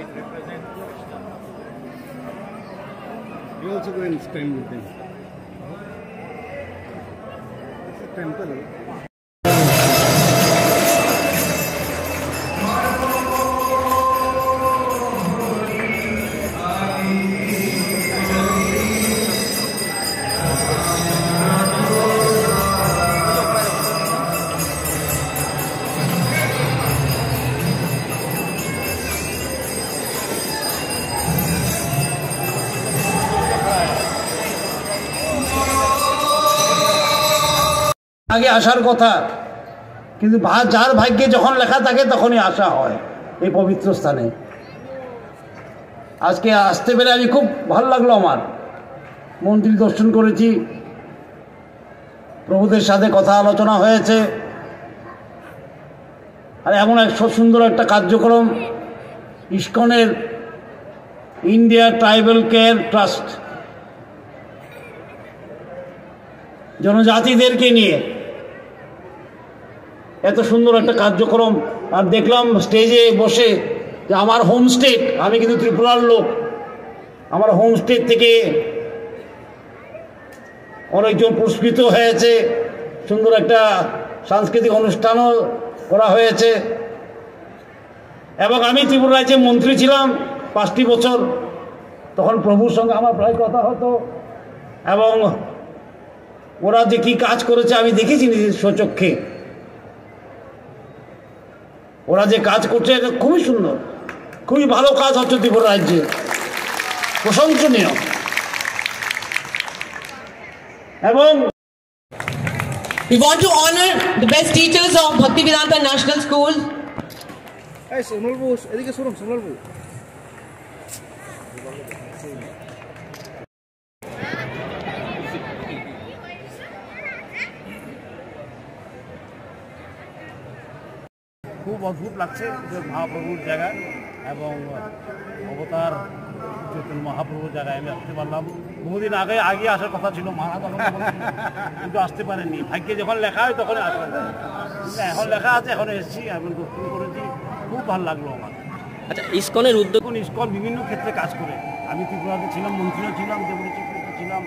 it represents Krishna. You also go and spend with them. It's a temple. আগে আসার কথা, কিন্তু যার ভাগ্যে যখন লেখা থাকে তখনই আসা হয় এই পবিত্র স্থানে। আজকে আসতে পেরে আমি খুব ভালো লাগলো। আমার মন্দির দর্শন করেছি, প্রভুদের সাথে কথা আলোচনা হয়েছে, আর এমন এক সুন্দর একটা কার্যক্রম ইসকনের ইন্ডিয়া ট্রাইবাল কেয়ার ট্রাস্ট জনজাতিদেরকে নিয়ে এত সুন্দর একটা কার্যক্রম। আর দেখলাম স্টেজে বসে যে আমার হোমস্টে, আমি কিন্তু ত্রিপুরার লোক, আমার হোমস্টে থেকে অনেকজন পুরস্কৃত হয়েছে, সুন্দর একটা সাংস্কৃতিক অনুষ্ঠানও করা হয়েছে। এবং আমি ত্রিপুরা রাজ্যে মন্ত্রী ছিলাম 5টি বছর, তখন প্রভুর সঙ্গে আমার প্রায় কথা হতো, এবং ওরা যে কী কাজ করেছে আমি দেখেছি নিজের স্বচক্ষে। ওরা যে কাজ করছে এটা খুবই সুন্দর, খুবই ভালো কাজ হচ্ছে ত্রিপুরা রাজ্যে, প্রশংসনীয়। এবং we want to honor the best teachers of Bhaktivedanta National School. Hey, Sonalbu, এদিকে শুনুন Sonalbu। খুব অদ্ভুত লাগছে যে মহাপ্রভুর জায়গায় এবং অবতার চৈতন্য মহাপ্রভুর জায়গায় আমি আসতে পারলাম। বহুদিন আগে আসার কথা ছিল, কিন্তু আসতে পারেননি। ভাগ্যে যখন লেখা হয় তখনই আসা যায়। এখন লেখা আছে, এখন এসেছি, এখন দর্শন করেছি, খুব ভালো লাগলো আমার। আচ্ছা, ইসকনের উদ্যোগ, ইসকন বিভিন্ন ক্ষেত্রে কাজ করে। আমি ত্রিপুরাতে ছিলাম, মন্ত্রীও ছিলাম, ডেপুটি চিফ ছিলাম,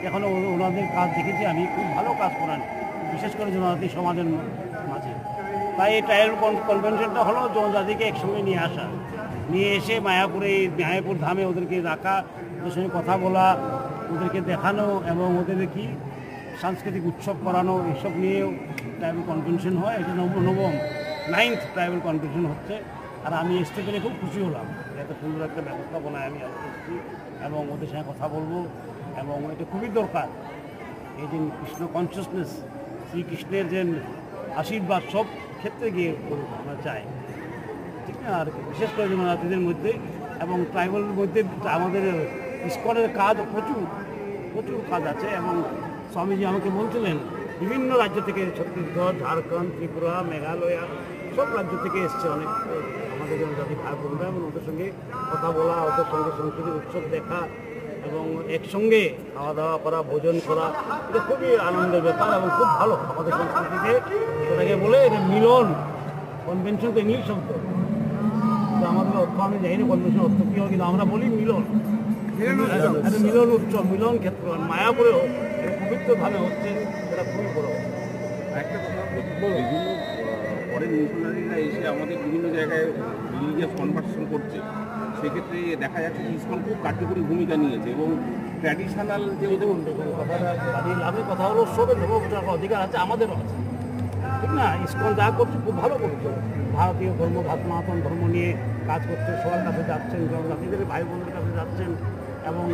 এখনও ওনাদের কাজ দেখেছি আমি, খুব ভালো কাজ করেন, বিশেষ করে জনজাতি সমাজের মাঝে। তাই এই ট্রাইবাল কনভেনশনটা হলো জনজাতিকে একসঙ্গে নিয়ে আসা, নিয়ে এসে মায়াপুর ধামে ওদেরকে রাখা, ওদের সঙ্গে কথা বলা, ওদেরকে দেখানো এবং ওদের কি সাংস্কৃতিক উৎসব করানো, এসব নিয়েও ট্রাইবাল কনভেনশন হয়। এটা নবম 9th ট্রাইবাল কনভেনশন হচ্ছে। আর আমি আসতে পেরে খুব খুশি হলাম, এত সুন্দর একটা ব্যবস্থাপনায় আমি এসেছি এবং ওদের সঙ্গে কথা বলবো। এবং এটা খুবই দরকার, এই যে কৃষ্ণ কনসিয়াসনেস, শ্রীকৃষ্ণের যে আশীর্বাদ সব ক্ষেত্রে গিয়ে আমরা চাই, ঠিক না? আর বিশেষ করে জনজাতিদের মধ্যে এবং ট্রাইবালের মধ্যে আমাদের ইসকনের কাজ প্রচুর কাজ আছে। এবং স্বামীজি আমাকে বলছিলেন বিভিন্ন রাজ্য থেকে, ছত্তিশগড়, ঝাড়খণ্ড, ত্রিপুরা, মেঘালয়, সব রাজ্য থেকে এসছে অনেক আমাদের জনজাতি ভাই বোনরা, এবং ওদের সঙ্গে কথা বলা, ওদের সঙ্গে সাংস্কৃতিক উৎসব দেখা এবং একসঙ্গে খাওয়া দাওয়া করা, ভোজন করা, এটা খুবই আনন্দের ব্যাপার এবং খুব ভালো আমাদের সংস্কৃতিতে। এটাকে বলে এটা মিলন কনভেনশন, তো ইংলিশ শব্দ, কিন্তু আমাদের অর্থ আমি জানি না কনভেনশন অর্থ কী হয়, কিন্তু আমরা বলি মিলন, একটা মিলন উৎসব, মিলন ক্ষেত্র। মায়াপুরেও পবিত্রভাবে হচ্ছে, এটা খুবই বড়। একটা কথা বিভিন্ন ফরেন মিশনারিরা এসে আমাদের বিভিন্ন জায়গায় রিলিজিয়াস কনভার্সন করছে, সেক্ষেত্রে দেখা যাচ্ছে ইসকন খুব কার্যকরী ভূমিকা নিয়েছে এবং ট্র্যাডিশনাল যে কথাটা লাভের কথা হলো, সবের ধর্ম প্রচার অধিকার আছে, আমাদেরও আছে, ঠিক না? ইসকন যা করছে খুব ভালো করছে, ভারতীয় ধর্ম, সনাতন ধর্ম নিয়ে কাজ করছে, সবার কাছে যাচ্ছেন, জনজাতিদের ভাই বোনদের কাছে যাচ্ছেন এবং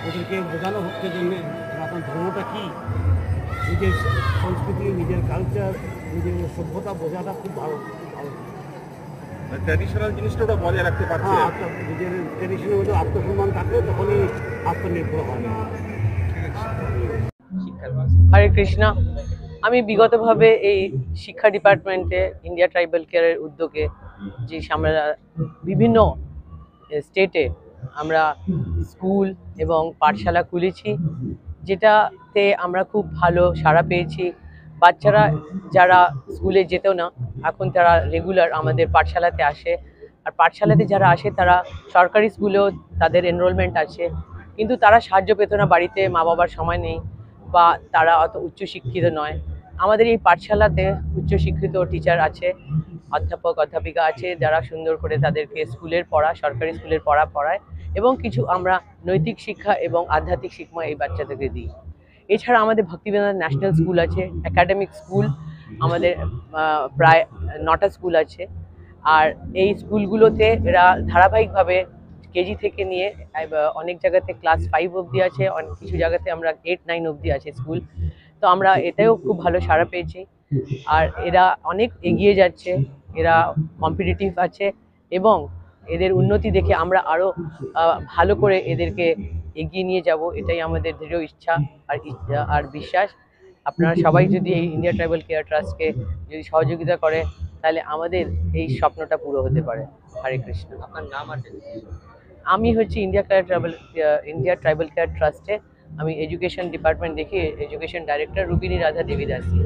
ওদেরকে বোঝানো হচ্ছে যে সনাতন ধর্মটা কী, নিজের সংস্কৃতি, নিজের কালচার, নিজের সভ্যতা বোঝাটা খুব ভালো, ট্র্যাডিশনাল জিনিসটা ওটা বজায় রাখতে পারছে। নিজের ট্র্যাডিশনের মধ্যে আত্মসম্মান থাকলে তখনই আত্মনির্ভর হয়। হরে কৃষ্ণা। আমি বিগতভাবে এই শিক্ষা ডিপার্টমেন্টে ইন্ডিয়া ট্রাইবাল কেয়ারের উদ্যোগে যে আমরা বিভিন্ন স্টেটে আমরা স্কুল এবং পাঠশালা খুলেছি, যেটাতে আমরা খুব ভালো সাড়া পেয়েছি। বাচ্চারা যারা স্কুলে যেত না, এখন তারা রেগুলার আমাদের পাঠশালাতে আসে আর পাঠশালাতে যারা আসে তারা সরকারি স্কুলেও তাদের এনরোলমেন্ট আছে, কিন্তু তারা সাহায্য পেত না, বাড়িতে মা বাবার সময় নেই বা তারা অত উচ্চশিক্ষিত নয়। আমাদের এই পাঠশালাতে উচ্চশিক্ষিত টিচার আছে, অধ্যাপক অধ্যাপিকা আছে, যারা সুন্দর করে তাদেরকে স্কুলের পড়া, সরকারি স্কুলের পড়া পড়ায়, এবং কিছু আমরা নৈতিক শিক্ষা এবং আধ্যাত্মিক শিক্ষা এই বাচ্চাদেরকে দিই। এছাড়া আমাদের ভক্তিবিনোদন ন্যাশনাল স্কুল আছে, একাডেমিক স্কুল আমাদের প্রায় 9টা স্কুল আছে। আর এই স্কুলগুলোতে এরা ধারাবাহিকভাবে কেজি থেকে নিয়ে অনেক জায়গাতে ক্লাস 5 অবধি আছে, অনেক কিছু জায়গাতে আমরা 8-9 অবধি আছে স্কুল। তো আমরা এতেও খুব ভালো সাড়া পেয়েছি। আর এরা অনেক এগিয়ে যাচ্ছে, এরা কম্পিটিটিভ আছে, এবং এদের উন্নতি দেখে আমরা আরও ভালো করে এদেরকে এগিয়ে নিয়ে যাব, এটাই আমাদের দৃঢ় ইচ্ছা আর বিশ্বাস। আপনারা সবাই যদি এই ইন্ডিয়া ট্রাইবাল কেয়ার ট্রাস্টকে যদি সহযোগিতা করে, তাহলে আমাদের এই স্বপ্নটা পুরো হতে পারে। হরে কৃষ্ণ। আপনার নাম আছে? আমি হচ্ছে ইন্ডিয়া ট্রাইবাল কেয়ার ট্রাস্টে আমি এডুকেশন ডিপার্টমেন্ট দেখি এডুকেশন ডাইরেক্টর রুবিনী রাধা দেবী দাসী।